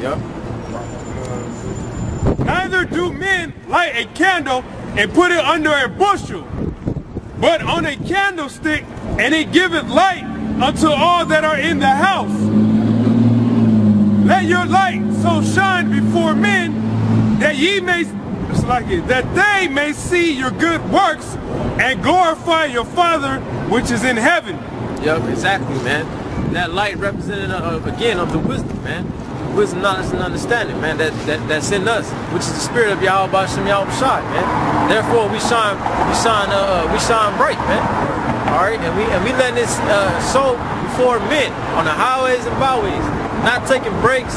Yep. Neither do men light a candle and put it under a bushel, but on a candlestick, and it giveth light unto all that are in the house. Let your light so shine before men that ye may, that they may see your good works and glorify your Father which is in heaven. Yep, exactly, man. That light represented again of the wisdom, man. Wisdom, knowledge, and understanding, man. That's in us, which is the spirit of YAHAWASHI, man. Therefore, we shine bright, man. All right, and we letting this show before men on the highways and byways, not taking breaks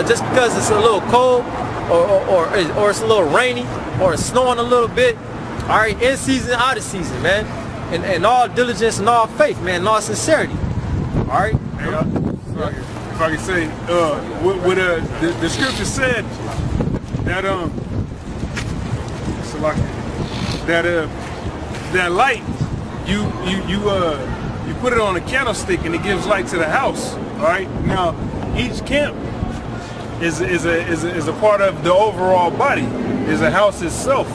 just because it's a little cold or it's a little rainy or it's snowing a little bit. All right, in season, out of season, man. And all diligence and all faith, man, and all sincerity. All right. Hey, if I can say, the scripture said that that light, you put it on a candlestick and it gives light to the house. All right. Now, each camp is a part of the overall body. Is a house itself.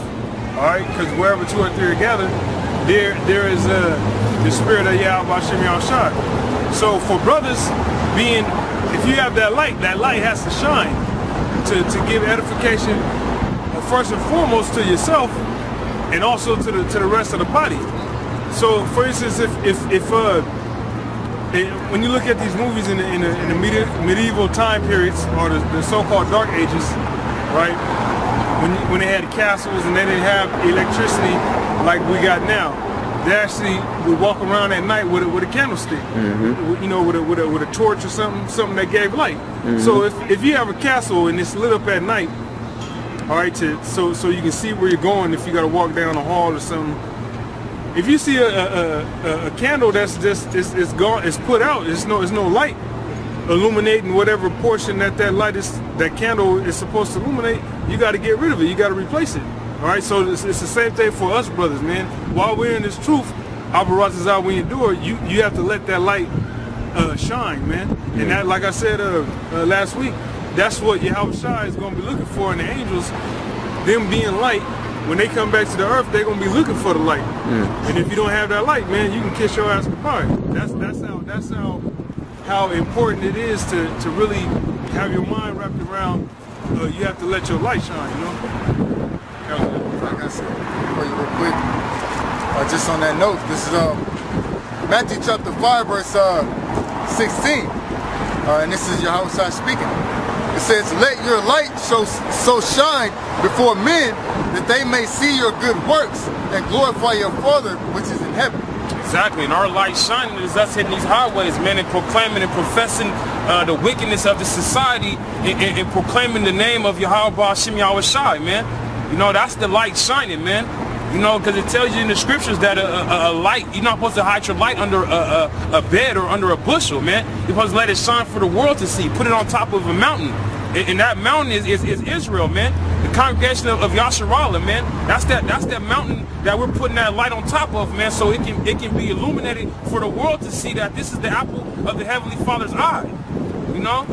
All right, because wherever two or three are gathered, there is the spirit of YAHAWASHI. So for brothers, if you have that light has to shine to give edification, first and foremost to yourself, and also to the rest of the body. So, for instance, when you look at these movies in the medieval time periods or the so-called Dark Ages, right? When they had castles and they didn't have electricity like we got now, they actually would walk around at night with a candlestick, you know, with a torch or something that gave light. So if you have a castle and it's lit up at night, all right, so you can see where you're going if you got to walk down a hall or something. If you see a candle that's just it's put out, there's no light illuminating whatever portion that candle is supposed to illuminate, you got to get rid of it. You got to replace it. All right, so it's the same thing for us brothers, man. While we're in this truth, we endure. You have to let that light shine, man. And that, like I said last week, that's what YAHAWASHI is going to be looking for in the angels. Them being light. When they come back to the earth, they're gonna be looking for the light. And if you don't have that light, man, you can kiss your ass goodbye. That's how important it is to really have your mind wrapped around. You have to let your light shine, you know. Like I said, real quick, just on that note, this is Matthew chapter 5, verse 16, and this is YAHAWASHI speaking. It says, "Let your light so shine before men that they may see your good works and glorify your Father which is in heaven." Exactly, and our light shining is us hitting these highways, man, and proclaiming and professing the wickedness of the society and proclaiming the name of YAHAWASHI, man. You know, that's the light shining, man. You know, because it tells you in the scriptures that a light, you're not supposed to hide your light under a bed or under a bushel, man. You're supposed to let it shine for the world to see. Put it on top of a mountain. And that mountain is Israel, man. The congregation of Yasharallah, man. That's that mountain that we're putting that light on top of, man, so it can be illuminated for the world to see that this is the apple of the Heavenly Father's eye. You know?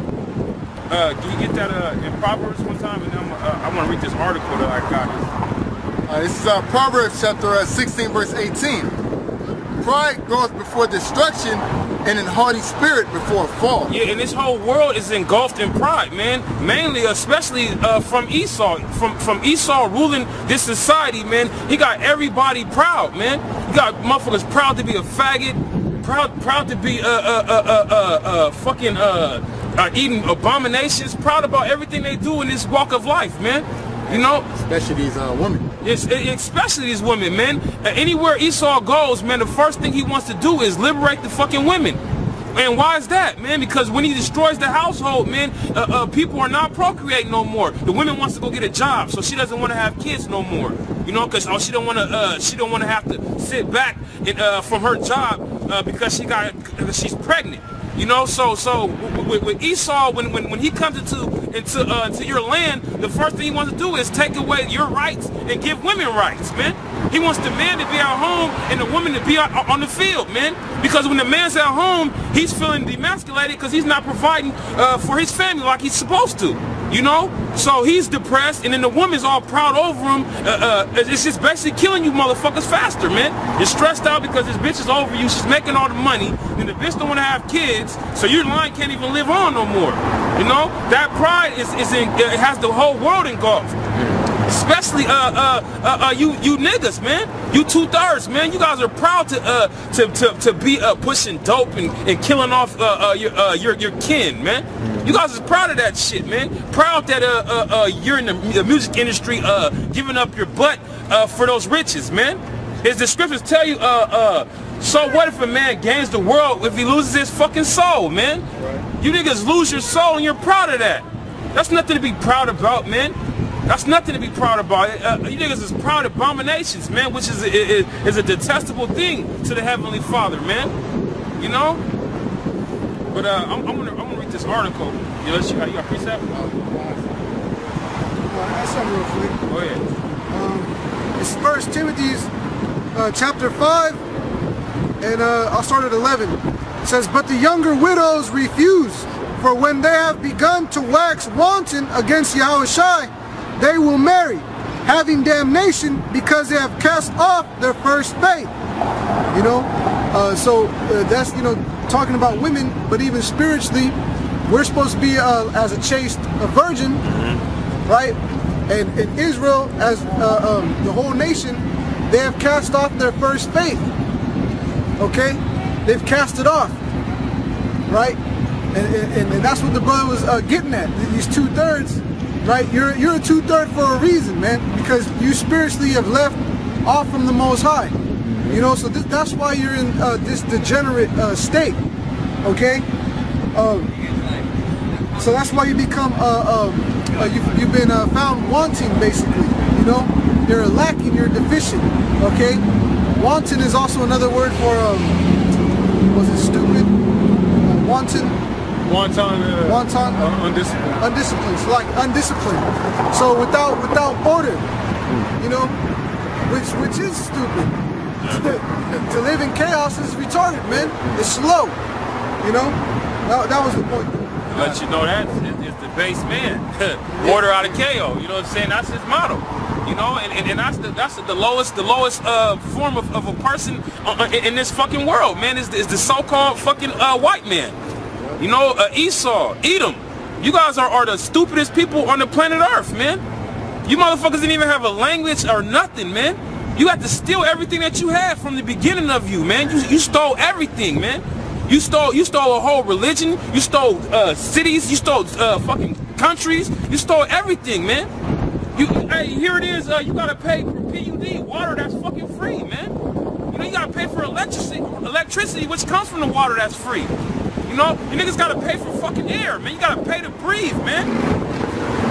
Can you get that in Proverbs one time? And then I want to read this article that I got. This is Proverbs chapter 16, verse 18. "Pride goeth before destruction, and an haughty spirit before a fall." Yeah, and this whole world is engulfed in pride, man. Mainly, especially from Esau. From Esau ruling this society, man. He got everybody proud, man. He got motherfuckers proud to be a faggot, proud to be fucking eating abominations, proud about everything they do in this walk of life, man. You know, especially these women. Especially these women, man. Anywhere Esau goes, man, the first thing he wants to do is liberate the fucking women. And why is that, man? Because when he destroys the household, man, people are not procreating no more. The woman wants to go get a job, so she doesn't want to have kids no more. You know, because she don't want to have to sit back from her job because she's pregnant. You know, so with Esau, when he comes into your land, the first thing he wants to do is take away your rights and give women rights, man. He wants the man to be at home and the woman to be on the field, man. Because when the man's at home, he's feeling demasculated because he's not providing for his family like he's supposed to. You know, so he's depressed, and then the woman's all proud over him. It's just basically killing you motherfuckers faster, man. You're stressed out because this bitch is over you. She's making all the money, and the bitch don't want to have kids, so your line can't even live on no more. You know, that pride it has the whole world engulfed. Especially you niggas, man. You 2/3, man. You guys are proud to be pushing dope and killing off your kin, man. You guys are proud of that shit, man. Proud that you're in the music industry giving up your butt for those riches, man. As the scriptures tell you, so what if a man gains the world if he loses his fucking soul, man? Right. You niggas lose your soul and you're proud of that. That's nothing to be proud about, man. That's nothing to be proud about. You niggas is proud of abominations, man, which is a detestable thing to the Heavenly Father, man. You know? But I'm gonna read this article. You know, you got precept? That's something real quick. Go ahead. It's 1 Timothy chapter 5, and I'll start at 11. It says, "But the younger widows refuse, for when they have begun to wax wanton against YAHAWASHI, they will marry, having damnation because they have cast off their first faith." You know, so that's, you know, talking about women, but even spiritually, we're supposed to be as a chaste virgin, right? And in Israel, as the whole nation, they have cast off their first faith. Okay, they've cast it off, right? And that's what the brother was getting at. These 2/3. Right, you're a 2/3 for a reason, man, because you spiritually have left off from the Most High. You know, so that's why you're in this degenerate state. Okay, so that's why you become you've been found wanting, basically. You know, you're lacking, you're deficient. Okay, wanton is also another word for was it stupid? Wanton. Wanton, undisciplined. Undisciplined, so like undisciplined. So without order, you know, which is stupid. To live in chaos is retarded, man. It's slow, you know. That was the point. Let you know that it's the base man. Order out of chaos. You know what I'm saying? That's his motto. You know, and that's the lowest form of a person in this fucking world, man. Is the so-called fucking white man. You know, Esau, Edom. You guys are the stupidest people on the planet Earth, man. You motherfuckers didn't even have a language or nothing, man. You had to steal everything that you had from the beginning of you, man. You stole everything, man. You stole a whole religion. You stole cities. You stole fucking countries. You stole everything, man. Hey, here it is. You gotta pay for PUD, water that's fucking free, man. You know, you gotta pay for electricity, which comes from the water that's free. You know, you niggas gotta pay for fucking air, man. You gotta pay to breathe, man.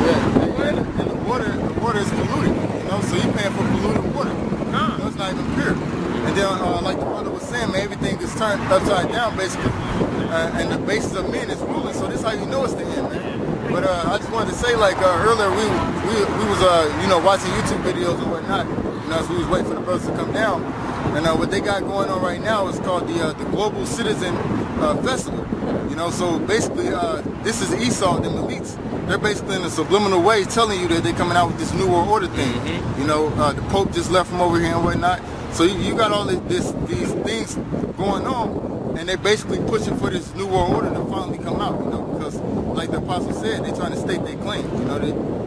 Yeah, and the water is polluted, you know, so you're paying for polluted water. Nah. You know, it's not even pure. And then, like the brother was saying, man, everything is turned upside down, basically. And the basis of men is ruling, so this is how you know it's the end, man. But I just wanted to say, like, earlier we was, you know, watching YouTube videos and whatnot, you know, as we was waiting for the brothers to come down. And what they got going on right now is called the Global Citizen Festival. You know, so basically, this is Esau, the elites. They're basically in a subliminal way telling you that they're coming out with this New World Order thing. You know, the Pope just left from over here and whatnot. So you got all these things going on, and they're basically pushing for this New World Order to finally come out. You know, because like the Apostle said, they're trying to stake their claim. You know,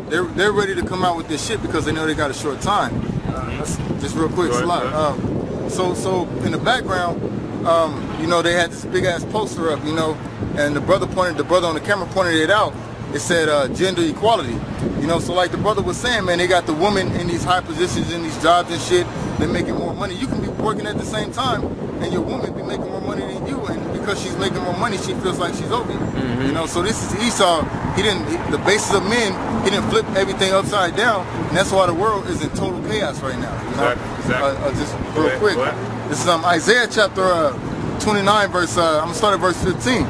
they're ready to come out with this shit because they know they got a short time. Just real quick, so in the background, you know, they had this big ass poster up, you know, and the brother on the camera pointed it out. It said gender equality, you know. So like the brother was saying, man, they got the woman in these high positions in these jobs and shit. They're making more money. You can be working at the same time, and your woman be making more money than you, and because she's making more money, she feels like she's over you. You know. So this is Esau. The basis of men. He didn't flip everything upside down, and that's why the world is in total chaos right now. You know? Exactly. Just real quick. This is Isaiah chapter 29, verse. I'm gonna start at verse 15.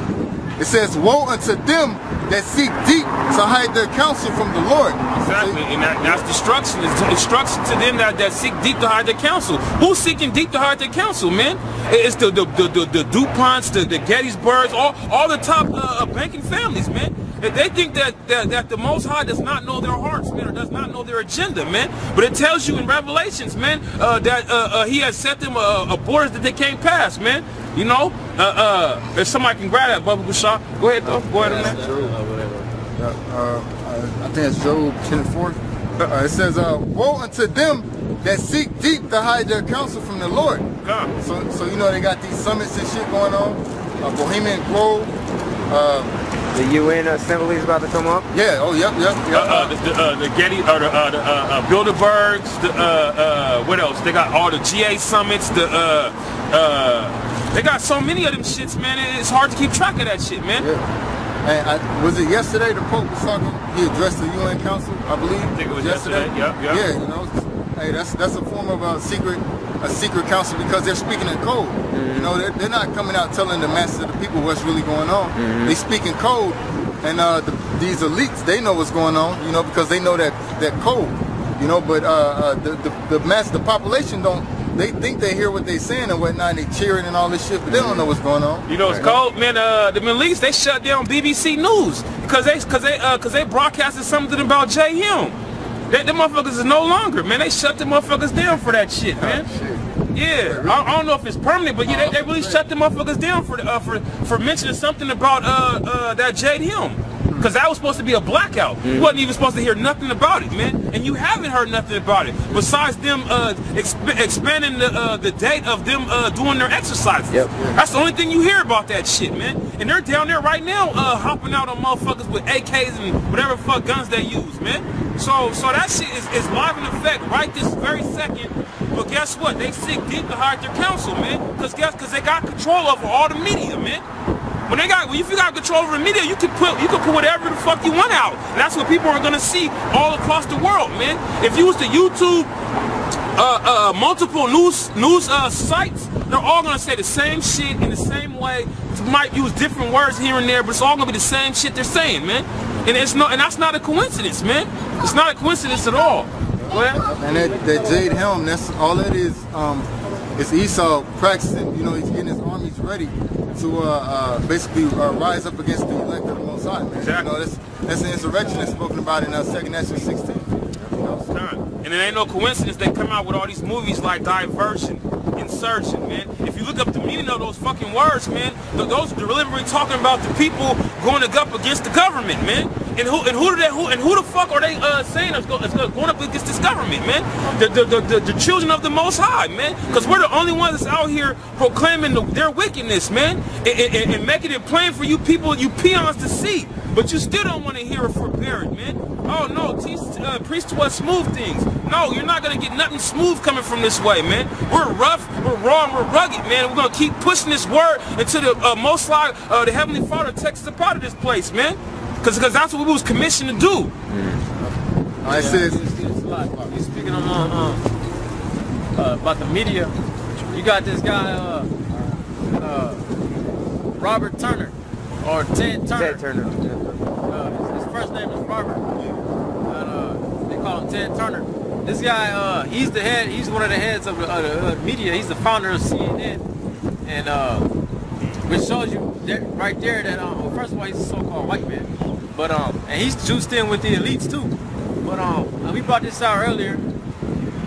It says, woe unto them that seek deep to hide their counsel from the Lord. Exactly, and that's destruction. It's instruction to them that seek deep to hide their counsel. Who's seeking deep to hide their counsel, man? It's the DuPonts, the Gettysburgs, all the top banking families, man. They think that the Most High does not know their hearts, man, or does not know their agenda, man. But it tells you in Revelations, man, that He has set them a borders that they can't pass, man. You know, if somebody can grab that, Bubba Gushah, go ahead, though. Go ahead, man. I think it's Job 10:4. It says, woe unto them that seek deep to hide their counsel from the Lord. So you know they got these summits and shit going on. Bohemian Grove. The UN assembly is about to come up. Yeah. Oh, yep. The Getty or the Bilderbergs. What else? They got all the GA summits. They got so many of them shits, man. It's hard to keep track of that shit, man. Yeah. And was it yesterday the Pope was talking? He addressed the UN Council, I believe. I think it was yesterday. Yep. Yeah, you know, hey, that's a form of a secret council because they're speaking in code. You know, they're not coming out telling the masses of the people what's really going on. They speak in code, and these elites, they know what's going on, you know, because they know that code, you know. But the population don't. They think they hear what they're saying and whatnot, and they cheering and all this shit, but they don't know what's going on. You know, it's cold, man. The Middle East, they shut down BBC News because they broadcasted something about J.M. Them motherfuckers is no longer, man. They shut them motherfuckers down for that shit, man. Yeah, I don't know if it's permanent, but yeah, they really shut them motherfuckers down for mentioning something about that J.M. Because that was supposed to be a blackout. You wasn't even supposed to hear nothing about it, man. And you haven't heard nothing about it. Besides them expanding the date of them doing their exercises. That's the only thing you hear about that shit, man. And they're down there right now hopping out on motherfuckers with AKs and whatever fuck guns they use, man. So that shit is live in effect right this very second. But guess what? They seek deep to hide their counsel, man. Because they got control over all the media, man. If you got control over the media, you can put whatever the fuck you want out. And that's what people are gonna see all across the world, man. If you was to YouTube multiple news sites, they're all gonna say the same shit in the same way. It might use different words here and there, but it's all gonna be the same shit they're saying, man. And that's not a coincidence, man. It's not a coincidence at all. And that Jade Helm, that's all that is. It's Esau practicing. You know, he's getting his armies ready to basically rise up against the elect of the Most High, man. Exactly. You know, that's the insurrection that's spoken about in 2 Ezra 16. And it ain't no coincidence they come out with all these movies like Diversion, Insurgent, man. If you look up the meaning of those fucking words, man, those are deliberately talking about the people going up against the government, man. And who the fuck are they saying is going up against this government, man? The children of the Most High, man. Because we're the only ones that's out here proclaiming their wickedness, man, and making it plain for you people, you peons, to see. But you still don't want to hear it forbear it, man. Oh no, preach to us smooth things. No, you're not gonna get nothing smooth coming from this way, man. We're rough, we're raw, and we're rugged, man. We're gonna keep pushing this word until the Most High, the Heavenly Father, takes us up out of this place, man. Because that's what we was commissioned to do. I said, you speaking about the media. You got this guy, Robert Turner, or Ted Turner. Ted Turner. His first name is Robert. They call him Ted Turner. This guy, he's the head. He's one of the heads of the media. He's the founder of CNN, and which shows you right there that well, first of all, he's a so-called white man, but and he's juiced in with the elites too. But we brought this out earlier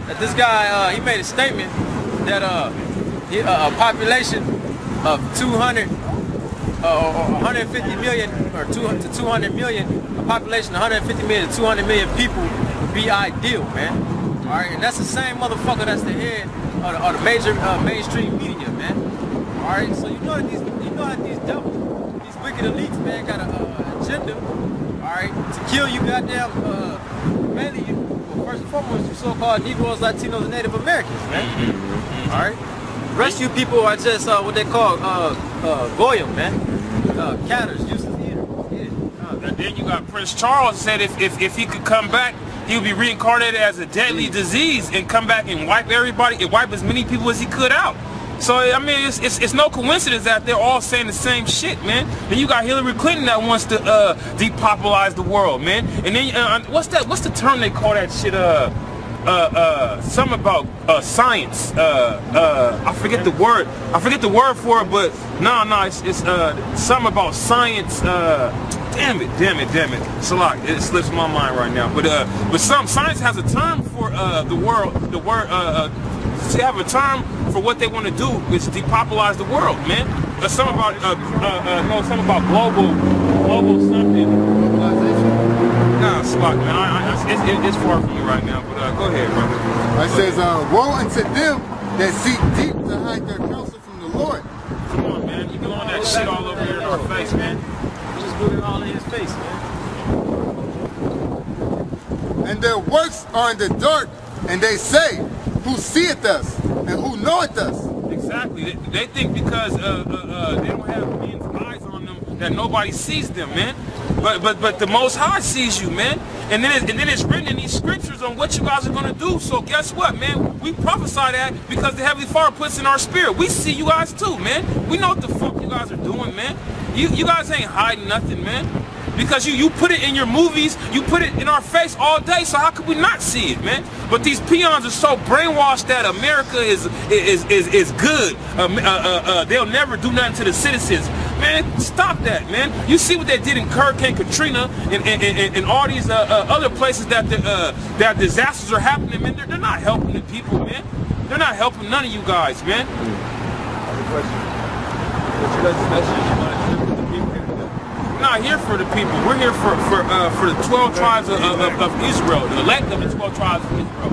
that this guy he made a statement that a population of 150 million or 200 to 200 million, a population of 150 million to 200 million people would be ideal, man. All right, and that's the same motherfucker that's the head of the major mainstream media, man. All right, so you know that these devils, these wicked elites, man, got an agenda, all right, to kill you goddamn, mainly, well, first and foremost, you so-called Negroes, Latinos, and Native Americans, man. All right, the rest of you people are just what they call goyim, man, catters, useless eaters. Yeah. And then you got Prince Charles said if he could come back, he would be reincarnated as a deadly disease and come back and wipe everybody and wipe as many people as he could out. So I mean, it's no coincidence that they're all saying the same shit, man. Then you got Hillary Clinton that wants to depopularize the world, man. And then what's the term they call that shit? Something about science. I forget the word. I forget the word for it, but no, it's something about science. Damn it. Salak, it slips my mind right now. But science has a term for the world. The word they have a term for what they want to do is depopularize the world, man. Something about something about global something. Nah, Salak, man. It's far from me right now. But go ahead, brother. It says, "Woe unto them that seek deep to hide their counsel from the Lord." Come on, man. You doing that shit all over here in our face, man. Just put it all in his face, man. And their works are in the dark, and they say, "Who seeth us, and who knoweth us?" Exactly. They think because they don't have men's eyes on them that nobody sees them, man. But the Most High sees you, man. And then it's written in these scriptures on what you guys are gonna do. So guess what, man? We prophesy that because the Heavenly Father puts in our spirit. We see you guys too, man. We know what the fuck you guys are doing, man. You guys ain't hiding nothing, man. Because you put it in your movies, you put it in our face all day, so how could we not see it, man? But these peons are so brainwashed that America is good. They'll never do nothing to the citizens. Man, stop that, man. You see what they did in Hurricane Katrina and all these other places that disasters are happening, man. They're not helping the people, man. They're not helping none of you guys, man. I have a question. What's your guys' message you want to share with the people here today? We're not here for the people. We're here for the 12 tribes of Israel, the elect of the 12 tribes of Israel.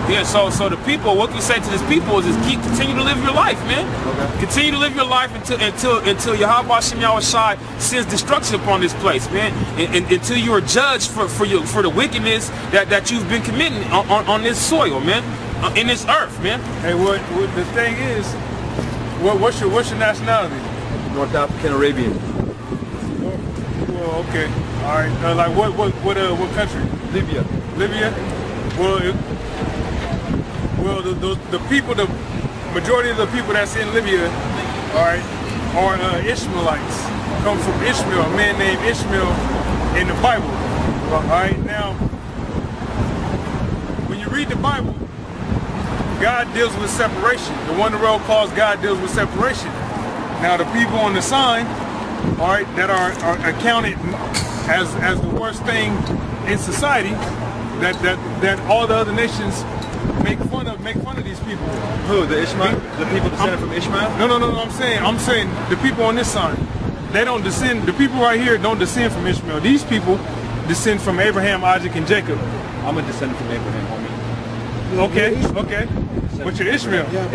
Yeah, so the people, what we say to this people is continue to live your life, man. Okay. Continue to live your life until YAHAWASHI sends destruction upon this place, man. And until you are judged for the wickedness that you've been committing on this soil, man, in this earth, man. Hey, what the thing is, what's your nationality? North African Arabian. Well, okay, all right. Like what country? Libya. Libya. Well, the people, the majority of the people that's in Libya, all right, are Ishmaelites. Come from Ishmael, a man named Ishmael in the Bible. All right, now, when you read the Bible, God deals with separation. The one the world calls God deals with separation. Now, the people on the sign, all right, that are accounted as the worst thing in society, that all the other nations make fun of these people. Who? The Ishmael? The people descended from Ishmael? No. I'm saying the people on this sign, they don't descend. The people right here don't descend from Ishmael. These people descend from Abraham, Isaac, and Jacob. I'm a descendant from Abraham, homie. Okay. But you're Ishmael. Yeah,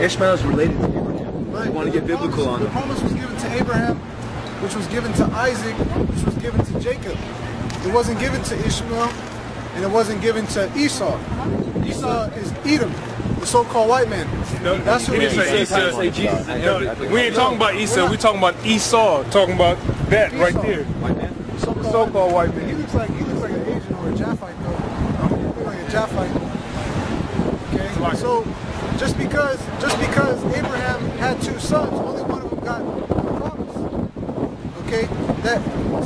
Ishmael is related to Abraham. Right. You want to get biblical on it. The promise was given to Abraham, which was given to Isaac, which was given to Jacob. It wasn't given to Ishmael, and it wasn't given to Esau. Esau is Edom, the so-called white man. No, that's who he didn't say Esau. Say Jesus. No, we ain't talking about Esau. We're talking about Esau. Talking about that right there. White man? The so-called white man. He looks like an Asian or a Japhite though. He looks like a Japhite. Okay. So just because Abraham had two sons, only one of them got the promise. Okay.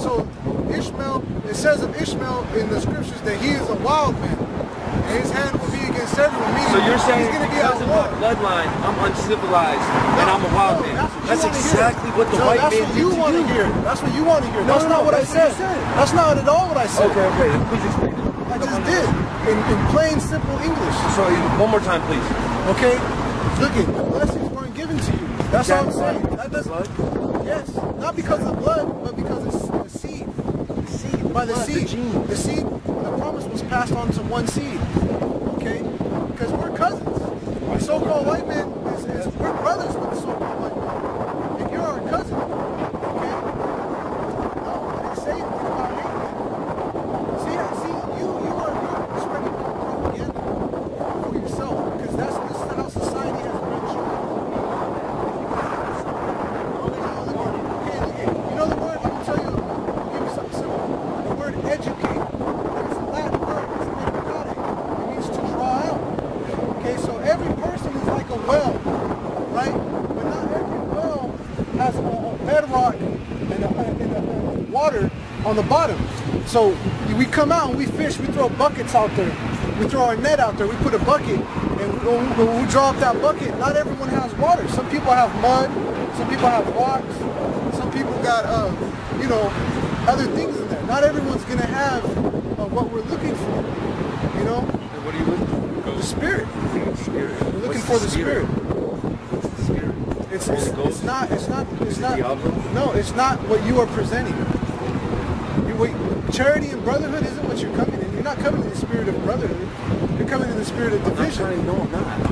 So Ishmael, it says of Ishmael in the scriptures that he is a wild man. And his hand will be against everyone. So you're saying he's going to be because of my bloodline, I'm uncivilized and I'm a wild man. That's exactly what the white man did to you. That's what you want to hear. That's not what I said. That's not at all what I said. Okay, please explain it. I just did in plain, simple English. So one more time, please. Okay? Look it. The blessings weren't given to you. That's all I'm saying. That doesn't. Yes. Not because of blood, but because it's the seed. The seed. By the seed. The seed. The promise was passed on to one seed. Okay? Because we're cousins. The so-called white man we're brothers with the so-called white man. And you're our cousin. Okay? No, I didn't say anything about hate. See, you're spreading propaganda for yourself. Because this is how society has bred you. Okay, you know the word, let me tell you, I'll give you something simple. The word educate. It's a Latin word, it's educare. It means to draw out. Okay, so every person is like a well, right? on the bottom. So we come out and we fish, we throw buckets out there. We throw our net out there, we put a bucket, and when we draw up that bucket, not everyone has water. Some people have mud, some people have rocks, some people got, you know, other things in there. Not everyone's going to have what we're looking for, you know? And what are you looking for? The Spirit. Spirit. We're looking for the Spirit. What's the Spirit? It's not, Diablo? no, it's not what you are presenting. Charity and brotherhood isn't what you're coming in. You're not coming in the spirit of brotherhood. You're coming in the spirit of division. I'm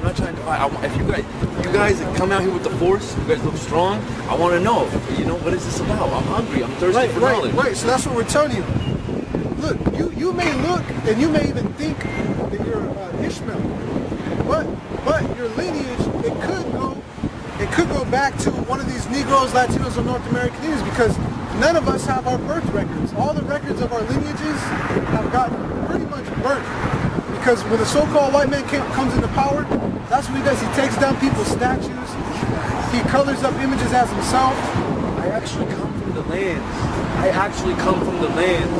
not trying to fight. If you guys come out here with the force, you guys look strong, I want to know, you know, what is this about? I'm hungry, I'm thirsty for knowledge. Right, so that's what we're telling you. Look, you may look and you may even think that you're Ishmael, but your lineage, it could go back to one of these Negroes, Latinos, or North American Indians, because none of us have our birth records. All the records of our lineages have gotten pretty much burnt. Because when the so-called white man comes into power, that's what he does. He takes down people's statues. He colors up images as himself. I actually come from the lands. I actually come from the lands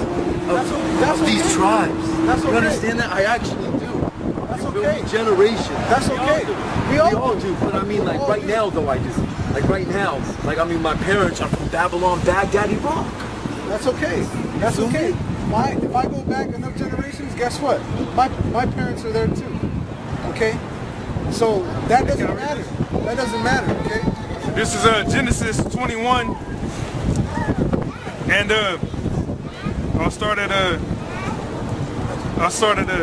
of these tribes. That's okay. You understand that? I actually do. That's You okay. feel me? Generation. That's okay. We all do. But I mean, like right now, though, I just. Like right now, like I mean, my parents are from Babylon, Baghdad, Iraq. That's okay. That's okay. If I go back enough generations, guess what? My parents are there too. Okay? So that doesn't matter. That doesn't matter, okay? This is Genesis 21. And I'll start at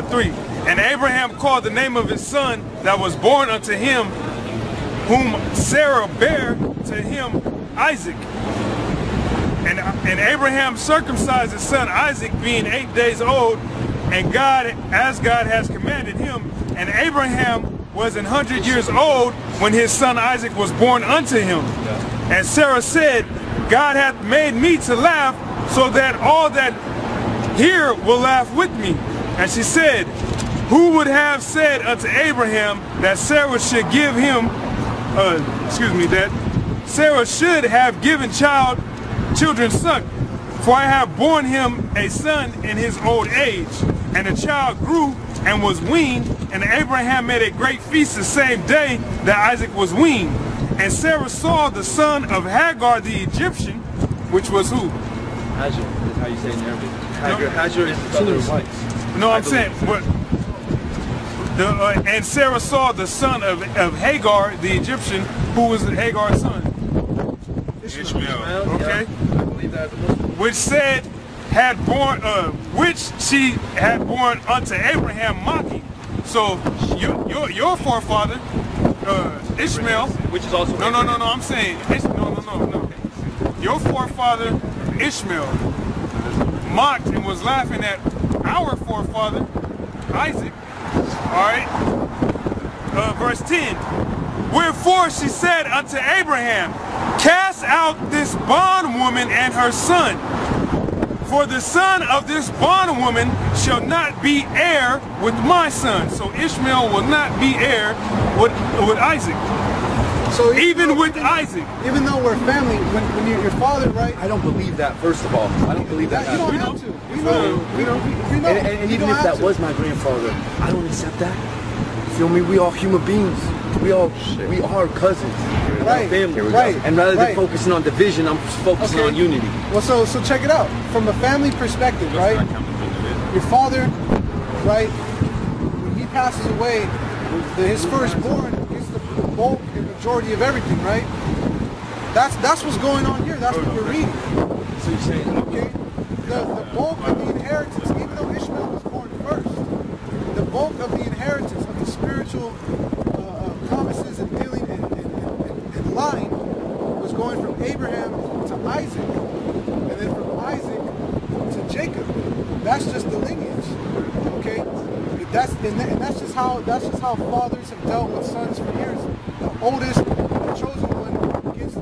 3. And Abraham called the name of his son that was born unto him, whom Sarah bare to him, Isaac. And Abraham circumcised his son Isaac, being 8 days old, and as God has commanded him. And Abraham was 100 years old when his son Isaac was born unto him. And Sarah said, God hath made me to laugh, so that all that hear will laugh with me. And she said, who would have said unto Abraham that Sarah should give him that Sarah should have given children son, for I have borne him a son in his old age. And the child grew and was weaned, and Abraham made a great feast the same day that Isaac was weaned. And Sarah saw the son of Hagar the Egyptian, which was who? Hajar is how you say it in Arabic. Hajar is the color of white. No, I'm saying, but and Sarah saw the son of Hagar the Egyptian, who was Hagar's son. Ishmael. Okay. I believe that as a Muslim. Which she had born unto Abraham mocking. So your forefather, Ishmael, which is also no. I'm saying no. Your forefather Ishmael mocked and was laughing at our forefather Isaac. All right. Verse 10. Wherefore she said unto Abraham, cast out this bondwoman and her son, for the son of this bondwoman shall not be heir with my son. So Ishmael will not be heir with Isaac. So even with Isaac. Even though we're family, when you're your father, right? I don't believe that, first of all. I don't believe that. You don't have to. We know. And even if that was my grandfather, I don't accept that. You feel me? We all human beings. We are cousins. Right. Family. Right. And rather than focusing on division, I'm focusing on unity. Well, so check it out. From a family perspective, right? Your father, right? When he passes away, his firstborn gets the bulk and majority of everything, right? That's what's going on here. That's what we're reading. So you're saying, okay? The bulk of the inheritance, even though Ishmael was born first, the bulk of the inheritance of the spiritual promises and dealing and line was going from Abraham to Isaac, and then from Isaac to Jacob. That's just the lineage, okay? That's just how fathers have dealt with sons for years. The oldest, the chosen one, gets the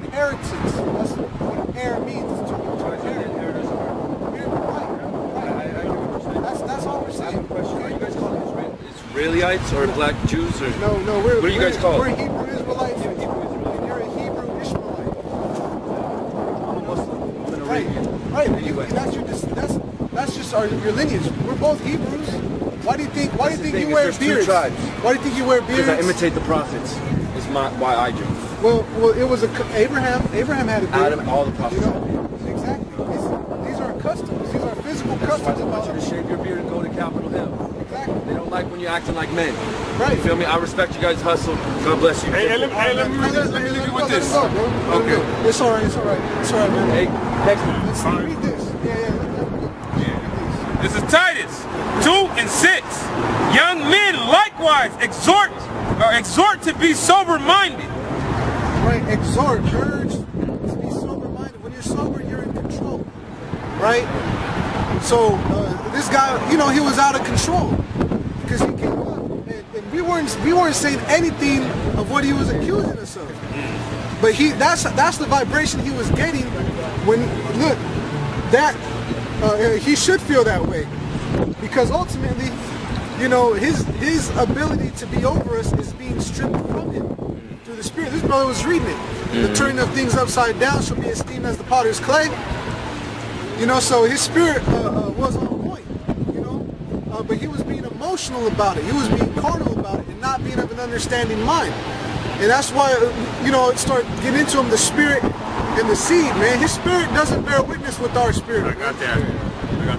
inheritance. That's what an heir means. It's to inherit. Right. That's all we're saying. I have a question. Are you guys calling Israelites or black Jews? Or no, what are you guys called? We're Hebrew Israelites. And you're a Hebrew Ishmaelite. I'm a Muslim. I'm an Right. That's just your lineage. We're both Hebrews. Why do you think you wear beards? Why do you think you wear beards? Because I imitate the prophets. Is why I do. Well, it was Abraham. Abraham had a beard. Adam, all the prophets. You know? Exactly. These are customs. These are physical customs. They want you to shave your beard and go to Capitol Hill. Exactly. They don't like when you're acting like men. Right. You feel me? I respect you guys' hustle. God bless you. Hey, let me leave you with this. Okay. It's all right. It's all right. It's all right, man. Hey, next one. Let's read this. Yeah. This is Titus 2:6. Young men likewise exhort to be sober-minded. Right, exhort, urge to be sober-minded. When you're sober, you're in control. Right? So this guy, you know, he was out of control because he came up, and we weren't saying anything of what he was accusing us of. But that's the vibration he was getting when look that he should feel that way because ultimately, you know, his ability to be over us is being stripped from him through the Spirit. This brother was reading it. The turning of things upside down shall be esteemed as the potter's clay. You know, so his spirit was on point, you know, but he was being emotional about it. He was being carnal about it and not being of an understanding mind. And that's why, you know, it started getting into him, the spirit and the seed, man. His spirit doesn't bear witness with our spirit. I got that.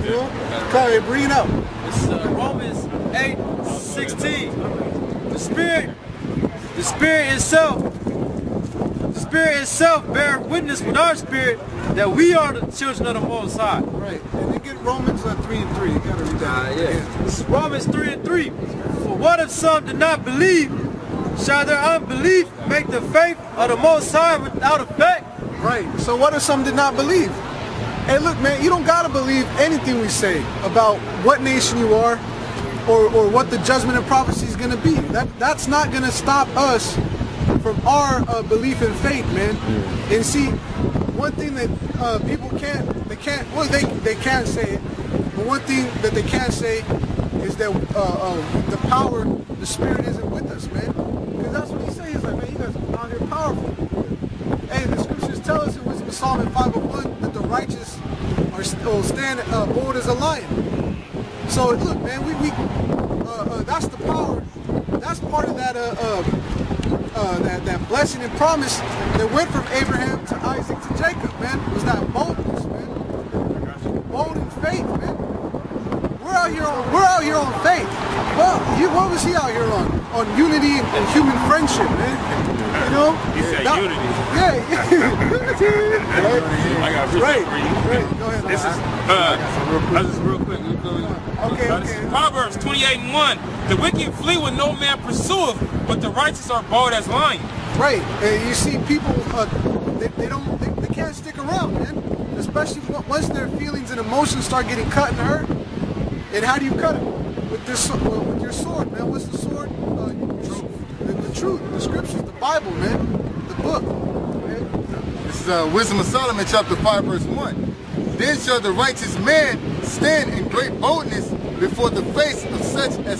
You know? Okay, bring it up. It's Romans 8:16. The Spirit itself bears witness with our spirit that we are the children of the Most High. Right. And you get Romans 3:3. You gotta read that. It's Romans 3:3. For what if some did not believe? Shall their unbelief make the faith of the Most High without effect? Right. So what if some did not believe? Hey, look, man, you don't gotta believe anything we say about what nation you are, or what the judgment and prophecy is gonna be. That's not gonna stop us from our belief in faith, man. And see, one thing that people they can't say it, but one thing that they can say is that the power, the Spirit isn't with us, man. Because that's what he says. He's like, man, you guys are out here powerful. Hey, the scriptures tell us it was in Psalm 5:1 that the righteous will stand bold as a lion. So look, man, that's the power. That's part of that that blessing and promise that went from Abraham to Isaac to Jacob, man. Was that boldness, man? Bold in faith, man. We're out here on faith. Well, what was he out here on? On unity and human friendship, man. You know? He said unity. Yeah. I got Right. for you. Right. Go ahead. This is just real quick. Okay. This is Proverbs 28:1. The wicked flee when no man pursueth, but the righteous are bold as lions. Right. You see, people they can't stick around, man. Especially once their feelings and emotions start getting cut and hurt. And how do you cut it? With your sword, man. What's the sword? The truth, the scriptures, the Bible, man. The book. Man. This is Wisdom of Solomon, chapter 5, verse 1. Then shall the righteous man stand in great boldness before the face of such as